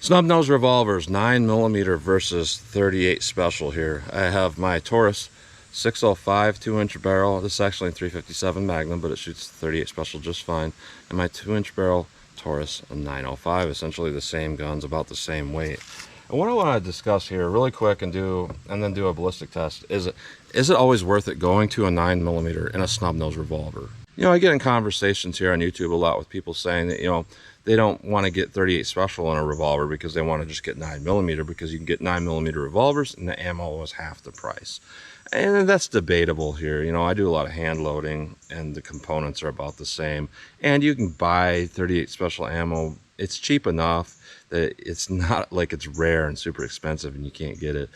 Snub nose revolvers, 9mm versus 38 special here. I have my Taurus 605 2-inch barrel. This is actually a 357 Magnum, but it shoots 38 special just fine. And my 2-inch barrel Taurus, a 905, essentially the same guns, about the same weight. And what I want to discuss here really quick and then do a ballistic test is it always worth it going to a 9mm in a snub nose revolver? You know, I get in conversations here on YouTube a lot with people saying that, you know, they don't want to get 38 special in a revolver because they want to just get 9mm, because you can get 9mm revolvers and the ammo is half the price. And that's debatable here. You know, I do a lot of hand loading and the components are about the same. And you can buy 38 special ammo. It's cheap enough that it's not like it's rare and super expensive and you can't get it.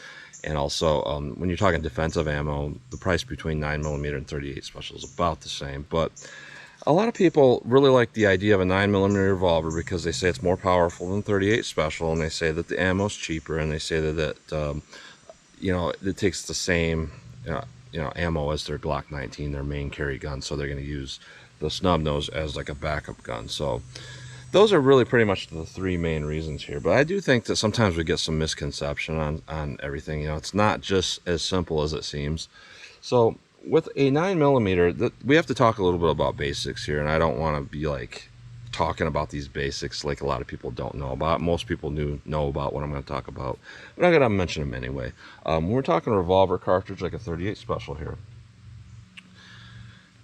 And also, when you're talking defensive ammo, the price between 9mm and 38 special is about the same. But a lot of people really like the idea of a 9mm revolver because they say it's more powerful than 38 special, and they say that the ammo's cheaper, and they say that you know, it takes the same ammo as their Glock 19, their main carry gun, so they're going to use the snub nose as like a backup gun. So those are really pretty much the three main reasons here. But I do think that sometimes we get some misconception on everything. You know, it's not just as simple as it seems. So with a 9mm, we have to talk a little bit about basics here, and I don't want to be like talking about these basics like a lot of people don't know about. Most people know about what I'm going to talk about, but I'm going to mention them anyway. When we're talking a revolver cartridge like a 38 special here,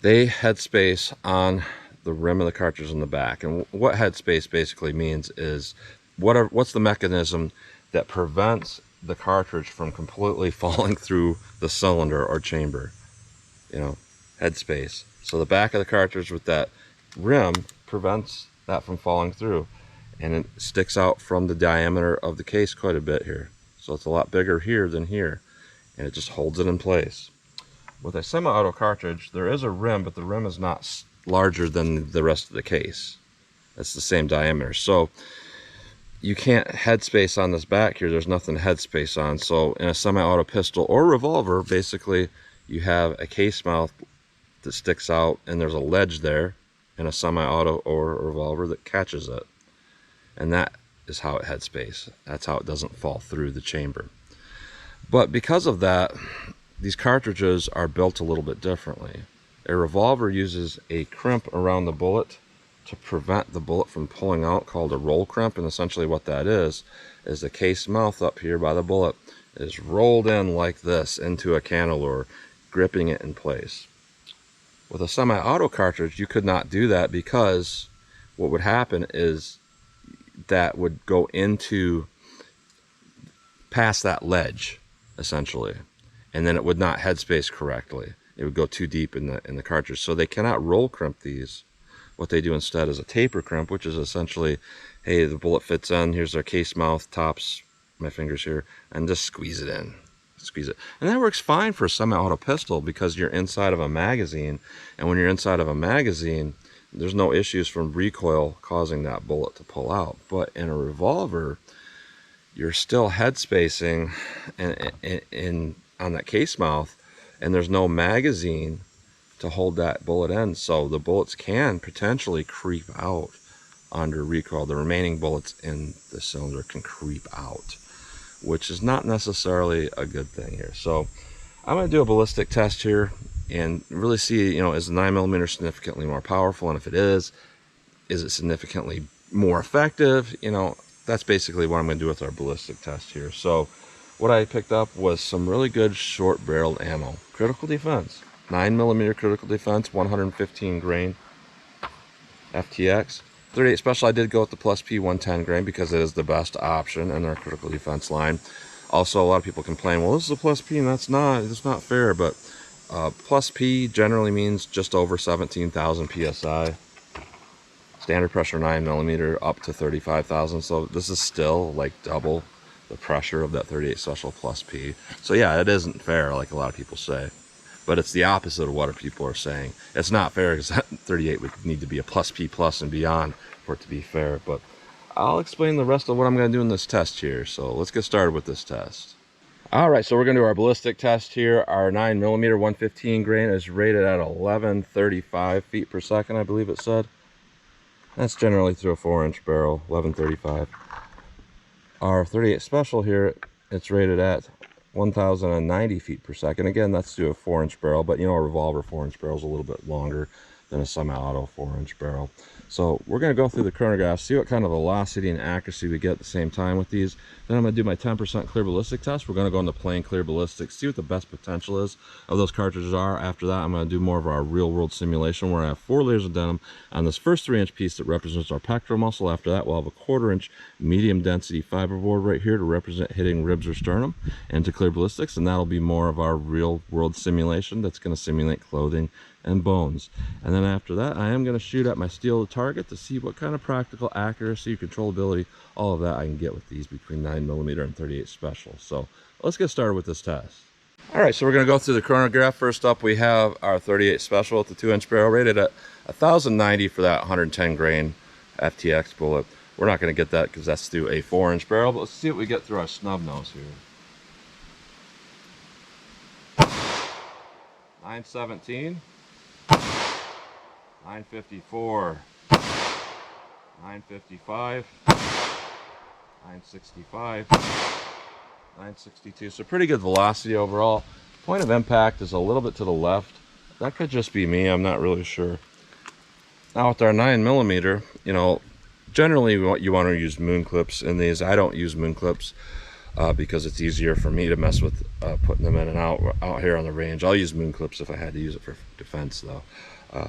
they headspace on the rim of the cartridge in the back. And what headspace basically means is what's the mechanism that prevents the cartridge from completely falling through the cylinder or chamber. You know, headspace. So the back of the cartridge with that rim prevents that from falling through, and it sticks out from the diameter of the case quite a bit here. So it's a lot bigger here than here, and it just holds it in place. With a semi-auto cartridge, there is a rim, but the rim is not larger than the rest of the case. It's the same diameter. So you can't headspace on this back here. There's nothing to headspace on. So in a semi-auto pistol or revolver, basically you have a case mouth that sticks out, and there's a ledge there in a semi-auto or a revolver that catches it. And that is how it headspace. That's how it doesn't fall through the chamber. But because of that, these cartridges are built a little bit differently. A revolver uses a crimp around the bullet to prevent the bullet from pulling out, called a roll crimp. And essentially what that is the case mouth up here by the bullet is rolled in like this into a cantilever, gripping it in place. With a semi-auto cartridge, you could not do that, because what would happen is that would go into past that ledge, essentially, and then it would not headspace correctly. It would go too deep in the cartridge. So they cannot roll crimp these. What they do instead is a taper crimp, which is essentially, hey, the bullet fits in, here's our case mouth, tops my fingers here, and just squeeze it in. Squeeze it. And that works fine for a semi-auto pistol because you're inside of a magazine, and when you're inside of a magazine, there's no issues from recoil causing that bullet to pull out. But in a revolver, you're still headspacing on that case mouth, and there's no magazine to hold that bullet in, so the bullets can potentially creep out under recoil. The remaining bullets in the cylinder can creep out, which is not necessarily a good thing here. So I'm going to do a ballistic test here and really see, you know, is the 9mm significantly more powerful? And if it is it significantly more effective? You know, that's basically what I'm going to do with our ballistic test here. So what I picked up was some really good short barreled ammo. Critical defense, 9mm critical defense, 115 grain FTX. 38 special, I did go with the plus P 110 grain because it is the best option in our critical defense line. Also, a lot of people complain, well, this is a plus P and it's not fair, but plus P generally means just over 17,000 PSI. Standard pressure 9mm up to 35,000, so this is still like double the pressure of that 38 special plus P. So yeah, it isn't fair like a lot of people say, but it's the opposite of what people are saying. It's not fair because 38 would need to be a plus P plus and beyond for it to be fair. But I'll explain the rest of what I'm going to do in this test here. So let's get started with this test. All right, so we're going to do our ballistic test here. Our 9mm 115 grain is rated at 1135 feet per second, I believe it said. That's generally through a 4-inch barrel, 1135. Our 38 Special here, it's rated at 1,090 feet per second. Again, that's to a 4-inch barrel, but you know, a revolver 4-inch barrel is a little bit longer than a semi-auto 4-inch barrel. So we're going to go through the chronograph, see what kind of velocity and accuracy we get at the same time with these. Then I'm going to do my 10% clear ballistic test. We're going to go into plain clear ballistic, see what the best potential is of those cartridges are. After that, I'm going to do more of our real world simulation where I have 4 layers of denim on this first 3-inch piece that represents our pectoral muscle. After that, we'll have a 1/4-inch medium density fiberboard right here to represent hitting ribs or sternum and to clear ballistics, and that'll be more of our real world simulation that's going to simulate clothing and bones. And then after that, I am going to shoot at my steel to target to see what kind of practical accuracy, controllability, all of that I can get with these between 9mm and 38 Special. So let's get started with this test. All right, so we're going to go through the chronograph. First up, we have our 38 Special with the 2-inch barrel rated at 1,090 for that 110 grain FTX bullet. We're not going to get that because that's through a 4-inch barrel, but let's see what we get through our snub nose here. 917, 954, 955, 965, 962. So pretty good velocity overall. Point of impact is a little bit to the left. That could just be me, I'm not really sure. Now with our 9mm, you know, generally you want to use moon clips in these. I don't use moon clips because it's easier for me to mess with putting them in and out here on the range. I'll use moon clips if I had to use it for defense though.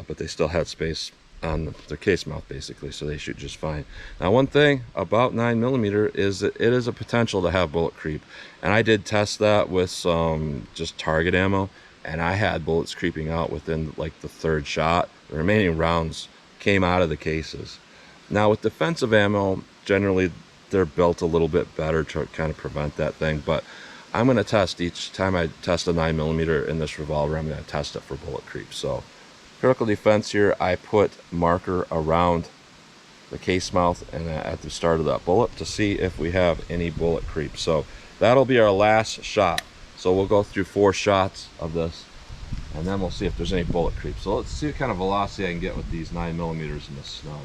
But they still had space on their case mouth basically, so they shoot just fine. Now one thing about 9mm is that it is a potential to have bullet creep, and I did test that with some just target ammo, and I had bullets creeping out within like the 3rd shot. The remaining rounds came out of the cases. Now with defensive ammo, generally they're built a little bit better to kind of prevent that thing, but I'm going to test each time I test a 9mm in this revolver, I'm going to test it for bullet creep. So critical defense here, I put marker around the case mouth and at the start of that bullet to see if we have any bullet creep. So that'll be our last shot. So we'll go through 4 shots of this and then we'll see if there's any bullet creep. So let's see what kind of velocity I can get with these 9mm in the snub.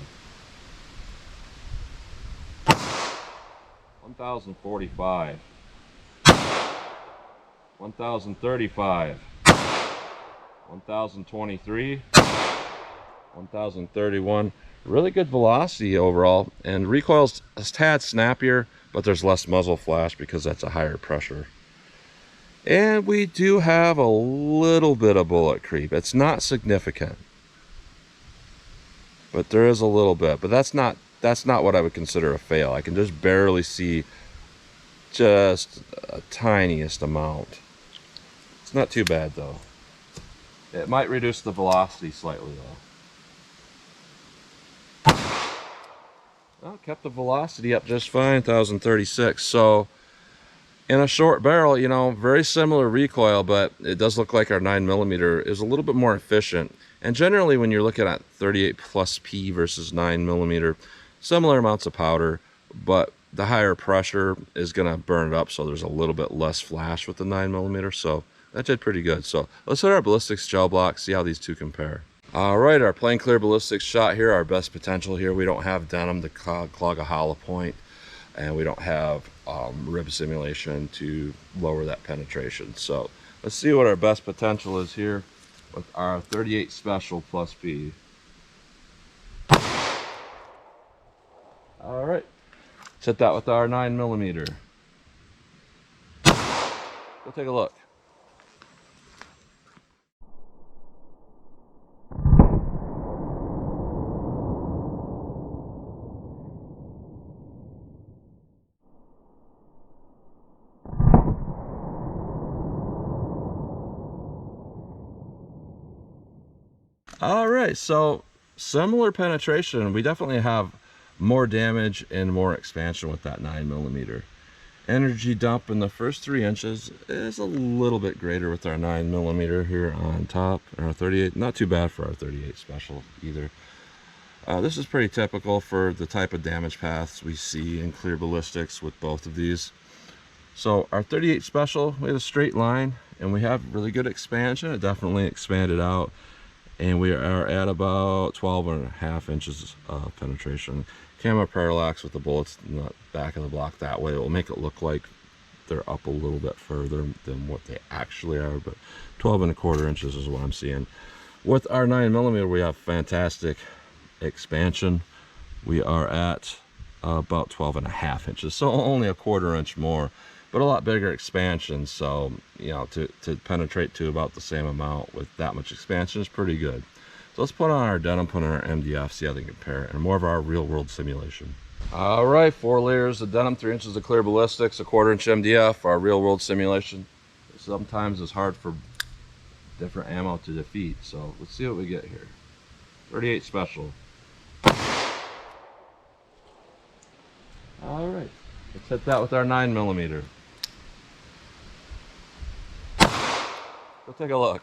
1,045, 1,035, 1,023, 1,031. Really good velocity overall, and recoil's a tad snappier, but there's less muzzle flash because that's a higher pressure. And we do have a little bit of bullet creep. It's not significant, but there is a little bit. But that's not what I would consider a fail. I can just barely see just a tiniest amount. It's not too bad though. It might reduce the velocity slightly though. Well, kept the velocity up just fine, 1,036. So in a short barrel, you know, very similar recoil, but it does look like our 9mm is a little bit more efficient. And generally when you're looking at 38 plus P versus 9mm, similar amounts of powder, but the higher pressure is going to burn it up, so there's a little bit less flash with the 9mm. So that did pretty good. So let's hit our ballistics gel block, see how these two compare. All right, our plain clear ballistics shot here, our best potential here. We don't have denim to clog a hollow point, and we don't have rib simulation to lower that penetration. So let's see what our best potential is here with our 38 Special plus P. All right, let's hit that with our 9mm. Go take a look. All right, so similar penetration. We definitely have more damage and more expansion with that 9mm. Energy dump in the first 3 inches is a little bit greater with our 9mm here on top. Our 38, not too bad for our 38 Special either. This is pretty typical for the type of damage paths we see in clear ballistics with both of these. So our 38 Special, we have a straight line and we have really good expansion. It definitely expanded out, and we are at about 12.5 inches of penetration. camera parallax with the bullets in the back of the block that way. It will make it look like they're up a little bit further than what they actually are, but 12¼ inches is what I'm seeing. With our 9mm, we have fantastic expansion. We are at about 12½ inches, so only a 1/4 inch more, but a lot bigger expansion. So, you know, to penetrate to about the same amount with that much expansion is pretty good. So let's put on our denim, put on our MDF, see how they compare, and more of our real world simulation. All right, 4 layers of denim, 3 inches of clear ballistics, a 1/4 inch MDF, our real world simulation. Sometimes it's hard for different ammo to defeat, so let's see what we get here. 38 special. All right, let's hit that with our 9mm. Let's take a look.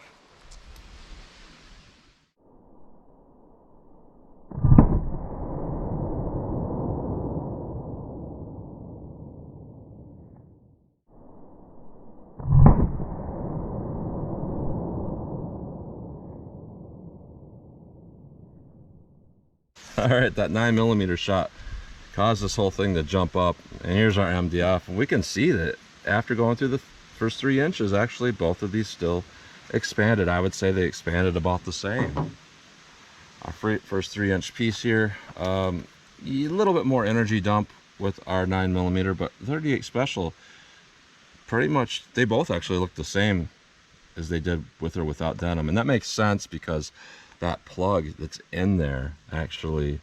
All right, that 9mm shot caused this whole thing to jump up, and here's our MDF, and we can see that after going through the first 3 inches, actually both of these still expanded. I would say they expanded about the same. Our first 3 inch piece here, a little bit more energy dump with our 9mm, but 38 special, pretty much they both actually look the same as they did with or without denim, and that makes sense because that plug that's in there actually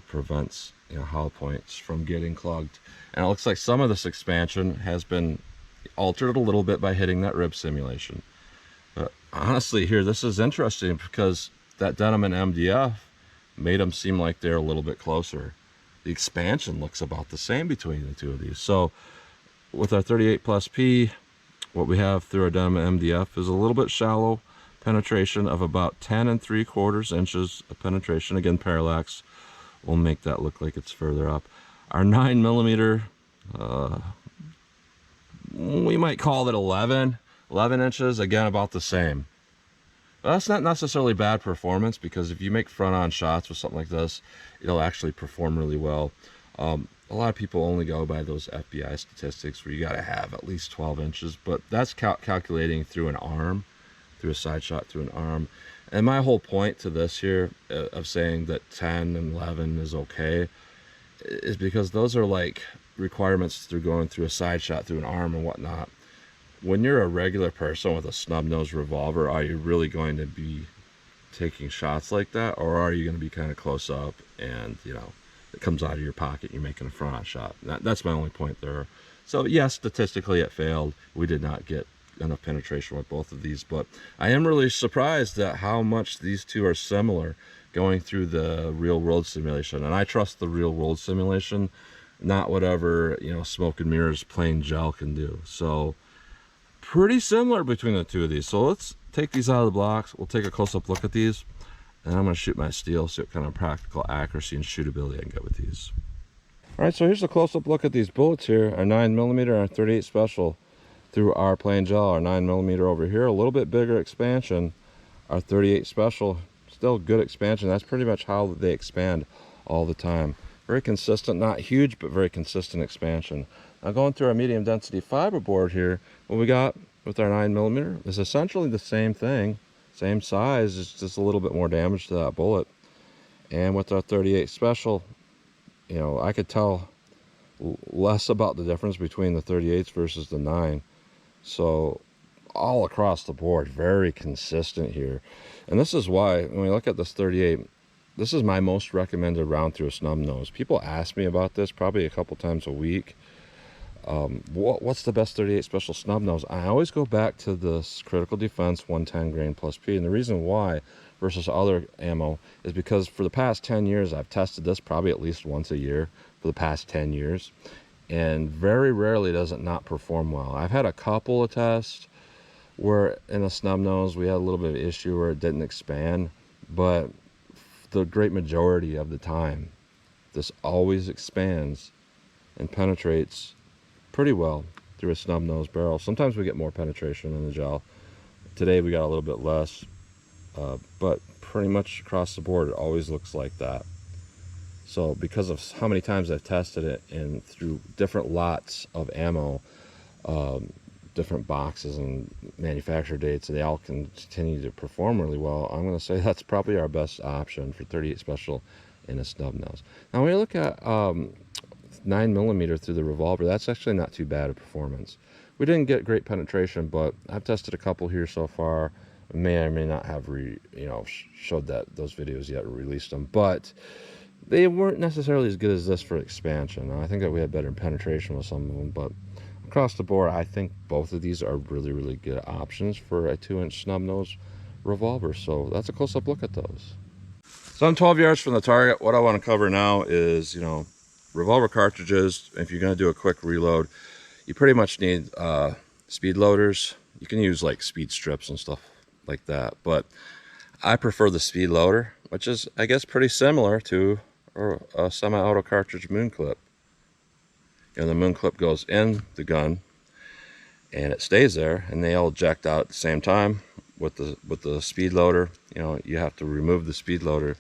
prevents, you know, hollow points from getting clogged. And it looks like some of this expansion has been altered a little bit by hitting that rib simulation. But honestly here, this is interesting because that denim and MDF made them seem like they're a little bit closer. The expansion looks about the same between the two of these. So with our 38 plus P, what we have through our denim and MDF is a little bit shallow penetration of about 10¾ inches of penetration. Again, parallax will make that look like it's further up. Our 9mm, we might call it 11 inches, again about the same. But that's not necessarily bad performance, because if you make front-on shots with something like this, it'll actually perform really well. A lot of people only go by those FBI statistics where you got to have at least 12 inches, but that's calculating through an arm, through a side shot through an arm. And my whole point to this here of saying that 10 and 11 is okay is because those are like requirements through going through a side shot through an arm and whatnot. When you're a regular person with a snub nose revolver, are you really going to be taking shots like that, or are you going to be kind of close up and, you know, it comes out of your pocket, you're making a front on shot? That's my only point there. So yes, statistically it failed. We did not get enough penetration with both of these, but I am really surprised at how much these two are similar going through the real world simulation. And I trust the real world simulation, not whatever, you know, smoke and mirrors plain gel can do. So pretty similar between the two of these. So let's take these out of the blocks. We'll take a close-up look at these, and I'm going to shoot my steel, see what kind of practical accuracy and shootability I can get with these. All right, so here's a close-up look at these bullets here, our 9mm and our 38 special through our plain gel. Our 9mm over here, a little bit bigger expansion. Our 38 special, still good expansion. That's pretty much how they expand all the time. Very consistent, not huge, but very consistent expansion. Now going through our medium density fiberboard here, what we got with our 9mm is essentially the same thing, same size, it's just a little bit more damage to that bullet. And with our 38 special, you know, I could tell less about the difference between the 38s versus the 9. So all across the board, very consistent here. And this is why when we look at this 38, this is my most recommended round through a snub nose. People ask me about this probably a couple times a week. What's the best 38 special snub nose? I always go back to this Critical Defense 110 grain plus P, and the reason why versus other ammo is because for the past 10 years I've tested this probably at least once a year for the past 10 years, and very rarely does it not perform well. I've had a couple of tests where in a snub nose we had a little bit of issue where it didn't expand, but the great majority of the time this always expands and penetrates pretty well through a snub nose barrel. Sometimes we get more penetration in the gel. Today we got a little bit less, but pretty much across the board it always looks like that. So because of how many times I've tested it and through different lots of ammo, different boxes and manufacturer dates, they all continue to perform really well. I'm going to say that's probably our best option for 38 Special in a snub nose. Now when you look at 9mm through the Revolver, that's actually not too bad a performance. We didn't get great penetration, but I've tested a couple here so far. May or may not have showed that those videos yet, or released them, but they weren't necessarily as good as this for expansion. Now, I think that we had better penetration with some of them, but across the board, I think both of these are really, really good options for a 2-inch snub nose revolver. So that's a close-up look at those. So I'm 12 yards from the target. What I want to cover now is, revolver cartridges. If you're going to do a quick reload, you pretty much need speed loaders. You can use like speed strips and stuff like that, but I prefer the speed loader, which is, I guess, pretty similar to a semi-auto cartridge moon clip. The moon clip goes in the gun and it stays there, and they all eject out at the same time. With the speed loader, you have to remove the speed loader.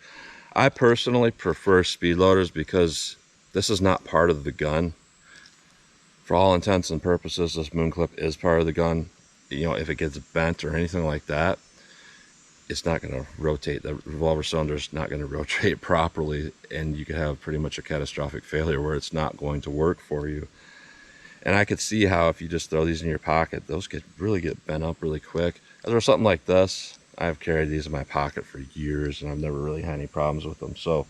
I personally prefer speed loaders because this is not part of the gun. For all intents and purposes, this moon clip is part of the gun. If it gets bent or anything like that, it's not going to rotate. The revolver cylinder is not going to rotate properly, and you could have pretty much a catastrophic failure where it's not going to work for you. And I could see how if you just throw these in your pocket, those really get bent up really quick. As for something like this, I've carried these in my pocket for years, and I've never really had any problems with them. So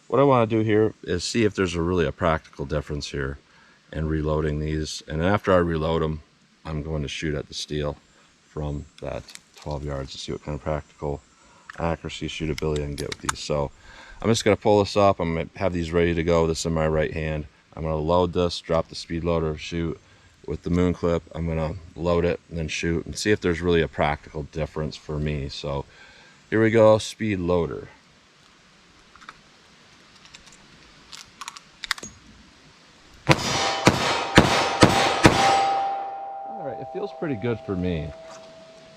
what I want to do here is see if there's really a practical difference here in reloading these. And after I reload them, I'm going to shoot at the steel from that 12 yards to see what kind of practical accuracy, shootability I can get with these. So I'm just going to pull this up. I'm going to have these ready to go. This is in my right hand. I'm going to load this, drop the speed loader, shoot with the moon clip. I'm going to load it and then shoot and see if there's really a practical difference for me. So here we go, speed loader. All right, it feels pretty good for me.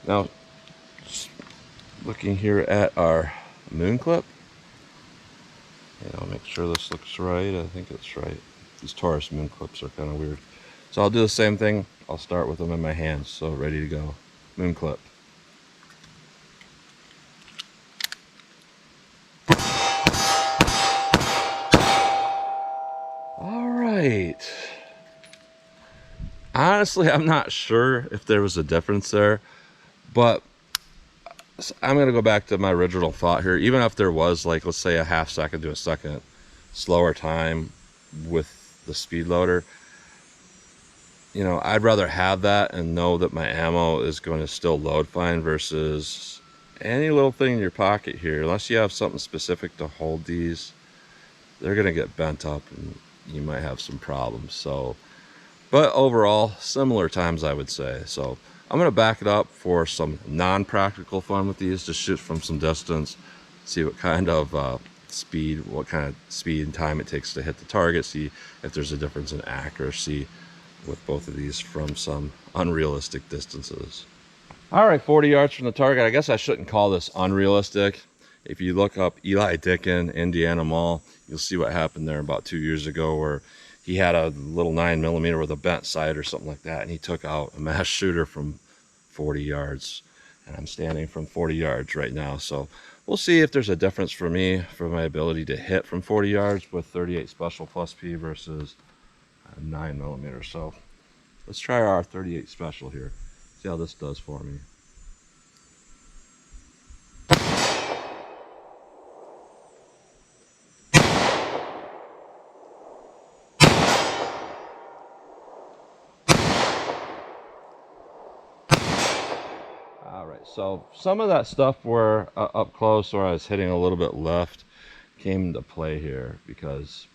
Now, looking here at our moon clip, I'll make sure this looks right. I think it's right. These Taurus moon clips are kind of weird. So I'll do the same thing. I'll start with them in my hands. So ready to go. Moon clip. All right. Honestly, I'm not sure if there was a difference there, but I'm going to go back to my original thought here. Even if there was, like, let's say a half second to a second slower time with the speed loader, I'd rather have that and know that my ammo is going to still load fine versus any little thing in your pocket here. Unless you have something specific to hold these, they're going to get bent up and you might have some problems. So, but overall, similar times, I would say. So I'm going to back it up for some non-practical fun with these, just shoot from some distance, see what kind of speed and time it takes to hit the target, see if there's a difference in accuracy with both of these from some unrealistic distances. All right, 40 yards from the target. I guess I shouldn't call this unrealistic. If you look up Eli Dickin, Indiana Mall, you'll see what happened there about 2 years ago where he had a little 9mm with a bent sight or something like that, and he took out a mass shooter from 40 yards. And I'm standing from 40 yards right now. So we'll see if there's a difference for me for my ability to hit from 40 yards with 38 Special Plus P versus 9mm. So let's try our 38 Special here. See how this does for me. All right, so some of that stuff where up close or I was hitting a little bit left came into play here because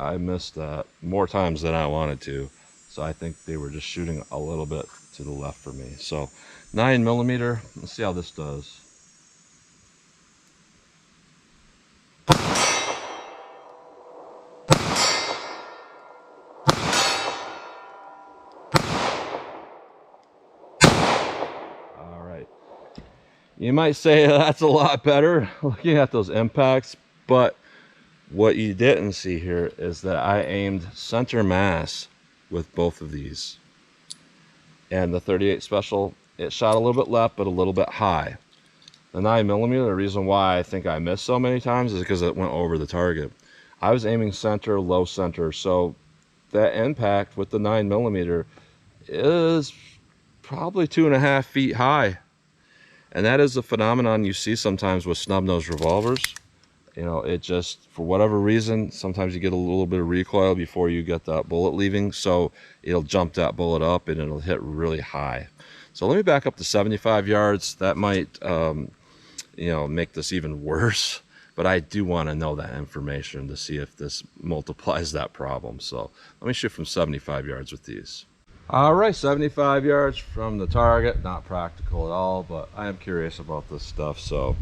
I missed that more times than I wanted to. So I think they were just shooting a little bit to the left for me. So 9mm, let's see how this does. All right. You might say that's a lot better looking at those impacts, but What you didn't see here is that I aimed center mass with both of these. And the 38 Special, it shot a little bit left, but a little bit high. The 9mm, the reason why I think I missed so many times is because it went over the target. I was aiming center, low center, so that impact with the 9mm is probably 2.5 feet high. And that is a phenomenon you see sometimes with snub-nosed revolvers. You know, it just, for whatever reason, sometimes you get a little bit of recoil before you get that bullet leaving, so it'll jump that bullet up and it'll hit really high. So let me back up to 75 yards. That might, you know, make this even worse, but I do want to know that information to see if this multiplies that problem. So let me shoot from 75 yards with these. All right, 75 yards from the target, not practical at all, but I am curious about this stuff. So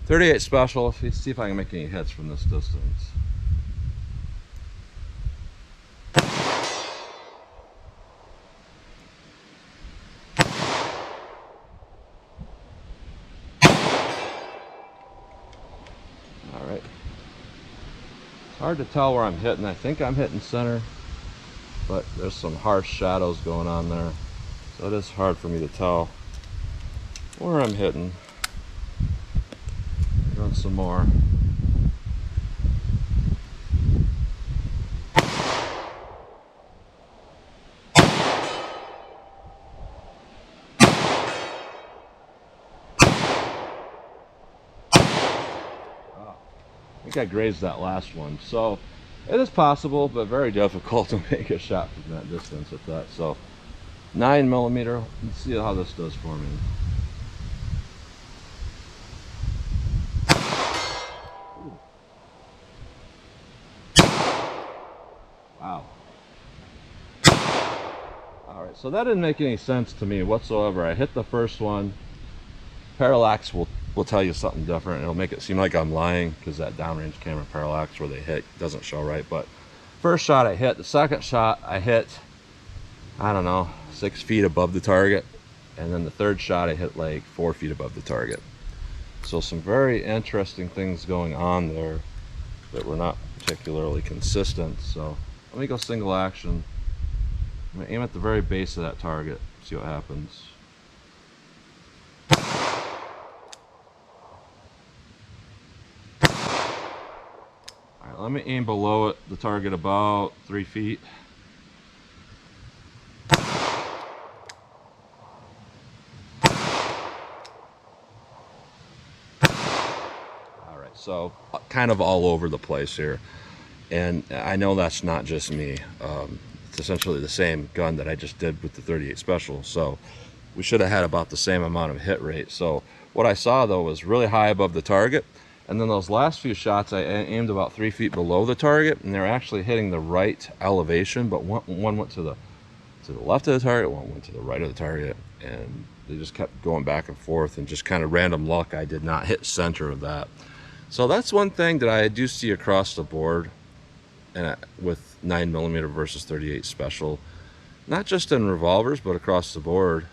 38 Special, let's see if I can make any hits from this distance. All right. It's hard to tell where I'm hitting. I think I'm hitting center, but there's some harsh shadows going on there, so it is hard for me to tell where I'm hitting. Run some more. I think I grazed that last one, so it is possible, but very difficult to make a shot from that distance at that. So 9mm, let's see how this does for me. Wow. All right, so that didn't make any sense to me whatsoever. I hit the first one. Parallax will tell you something different. It'll make it seem like I'm lying because that downrange camera parallax where they hit doesn't show right. But first shot I hit, the second shot I hit, I don't know, 6 feet above the target. And then the third shot I hit like 4 feet above the target. So some very interesting things going on there that were not particularly consistent. So let me go single action. I'm gonna aim at the very base of that target, see what happens. All right, let me aim below it, the target about 3 feet. All right, so kind of all over the place here. And I know that's not just me. It's essentially the same gun that I just did with the 38 Special. So we should have had about the same amount of hit rate. So what I saw though was really high above the target. And then those last few shots I aimed about 3 feet below the target, and they're actually hitting the right elevation, but one went to the left of the target, one went to the right of the target, and they just kept going back and forth, and just kind of random luck I did not hit center of that. So that's one thing that I do see across the board, and with 9mm versus 38 Special, not just in revolvers but across the board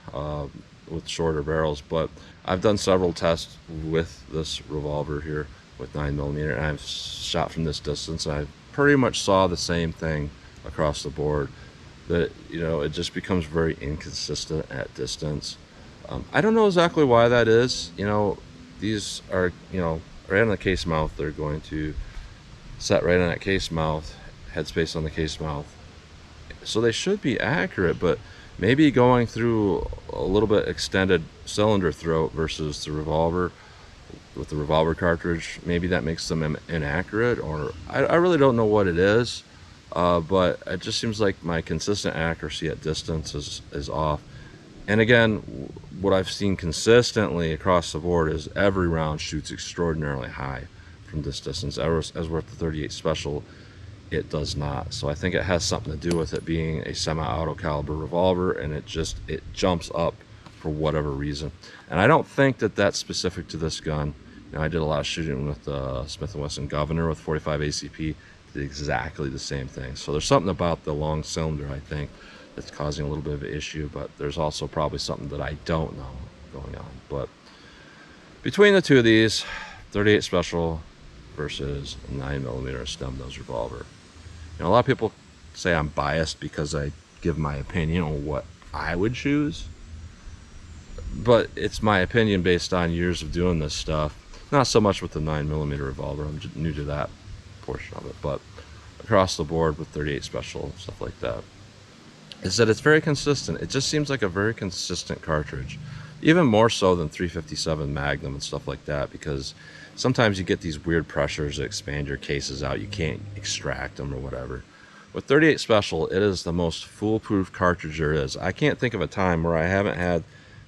with shorter barrels. But I've done several tests with this revolver here with 9mm, and I've shot from this distance, and I pretty much saw the same thing across the board, that, you know, it just becomes very inconsistent at distance. I don't know exactly why that is. You know, these are, you know, right on the case mouth, they're going to set right on that case mouth, headspace on the case mouth, so they should be accurate, but maybe going through a little bit extended cylinder throat versus the revolver with the revolver cartridge, maybe that makes them inaccurate, or I really don't know what it is, but it just seems like my consistent accuracy at distance is off. And again, what I've seen consistently across the board is every round shoots extraordinarily high from this distance. As with the 38 Special, it does not. So I think it has something to do with it being a semi-auto caliber revolver, and it jumps up for whatever reason. And I don't think that that's specific to this gun. You know, I did a lot of shooting with Smith & Wesson Governor with 45 ACP, did exactly the same thing. So there's something about the long cylinder, I think, that's causing a little bit of an issue, but there's also probably something that I don't know going on. But between the two of these, 38 Special versus a 9mm snub nose revolver. You know, a lot of people say I'm biased because I give my opinion on what I would choose, but it's my opinion based on years of doing this stuff. Not so much with the 9mm revolver, I'm just new to that portion of it, but across the board with 38 Special, stuff like that, is that it's very consistent. It just seems like a very consistent cartridge, even more so than 357 Magnum and stuff like that, because sometimes you get these weird pressures that expand your cases out, you can't extract them or whatever. With 38 Special, it is the most foolproof cartridge there is. I can't think of a time where I haven't had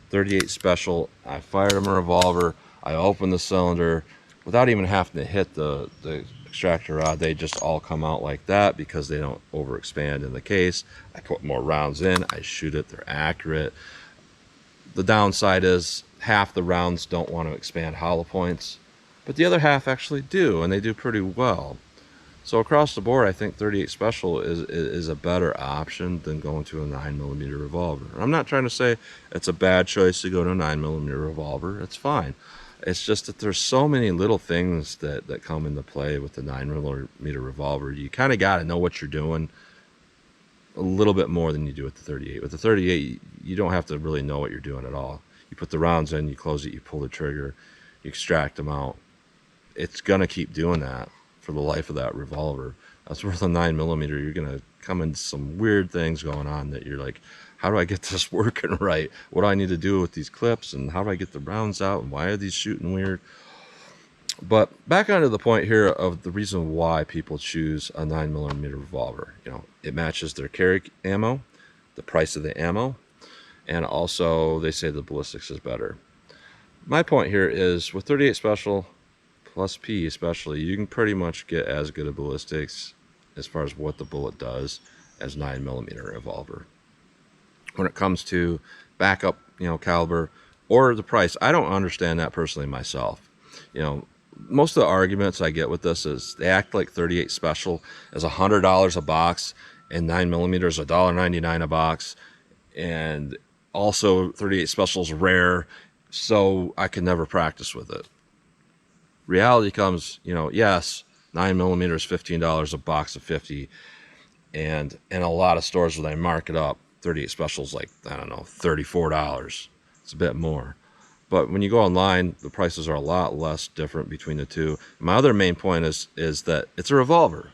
38 Special, I fired a revolver, I opened the cylinder without even having to hit the extractor rod. They just all come out like that because they don't overexpand in the case. I put more rounds in, I shoot it, they're accurate. The downside is half the rounds don't want to expand hollow points, but the other half actually do, and they do pretty well. So across the board, I think 38 Special is a better option than going to a 9mm revolver. And I'm not trying to say it's a bad choice to go to a 9mm revolver. It's fine. It's just that there's so many little things that come into play with the 9mm revolver. You kind of got to know what you're doing a little bit more than you do with the 38. With the 38, you don't have to really know what you're doing at all. You put the rounds in, you close it, you pull the trigger, you extract them out. It's going to keep doing that for the life of that revolver. That's where the 9mm, you're going to come into some weird things going on that you're like, how do I get this working right? What do I need to do with these clips, and how do I get the rounds out, and why are these shooting weird? But back onto the point here of the reason why people choose a 9mm revolver. You know, it matches their carry ammo, the price of the ammo, and also they say the ballistics is better. My point here is with 38 Special plus P especially, you can pretty much get as good a ballistics as far as what the bullet does as 9mm revolver. When it comes to backup, you know, caliber or the price, I don't understand that personally myself. You know, most of the arguments I get with this is they act like 38 Special is $100 a box and 9mm is $1.99 a box, and also 38 Special is rare, so I can never practice with it. Reality comes, you know, yes, 9mm is $15 a box of 50, and in a lot of stores where they mark it up, 38 Special is like, I don't know, $34. It's a bit more. But when you go online, the prices are a lot less different between the two. My other main point is that it's a revolver.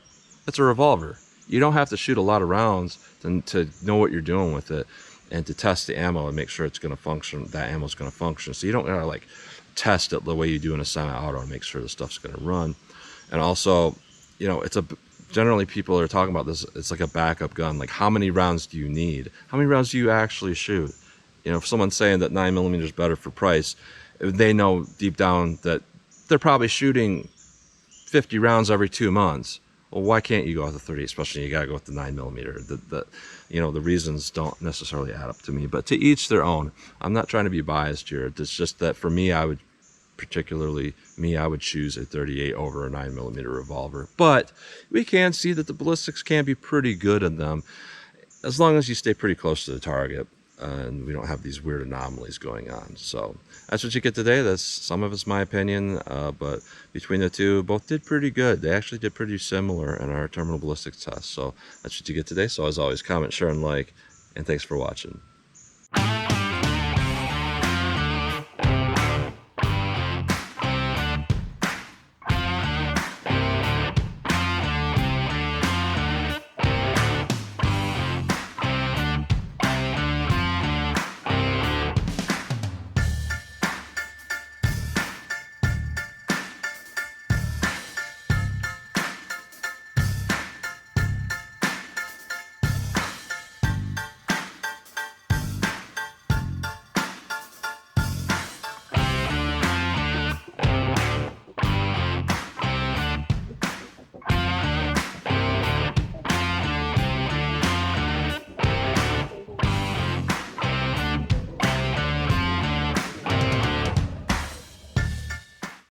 It's a revolver. You don't have to shoot a lot of rounds to know what you're doing with it and to test the ammo and make sure it's going to function, that ammo's going to function. So you don't gotta like test it the way you do in a semi-auto and make sure the stuff's going to run. And also, you know, generally people are talking about this, it's like a backup gun. Like, how many rounds do you need? How many rounds do you actually shoot? You know, if someone's saying that 9mm is better for price, they know deep down that they're probably shooting 50 rounds every 2 months. Well, why can't you go with the 38 Special? You got to go with the 9mm. You know, the reasons don't necessarily add up to me, but to each their own. I'm not trying to be biased here. It's just that for me, I would choose a 38 over a 9mm revolver. But we can see that the ballistics can be pretty good in them as long as you stay pretty close to the target and we don't have these weird anomalies going on. So that's what you get today. That's some of it's my opinion, but between the two, both did pretty good. They actually did pretty similar in our terminal ballistics test. So that's what you get today. So as always, comment, share, and like, and thanks for watching.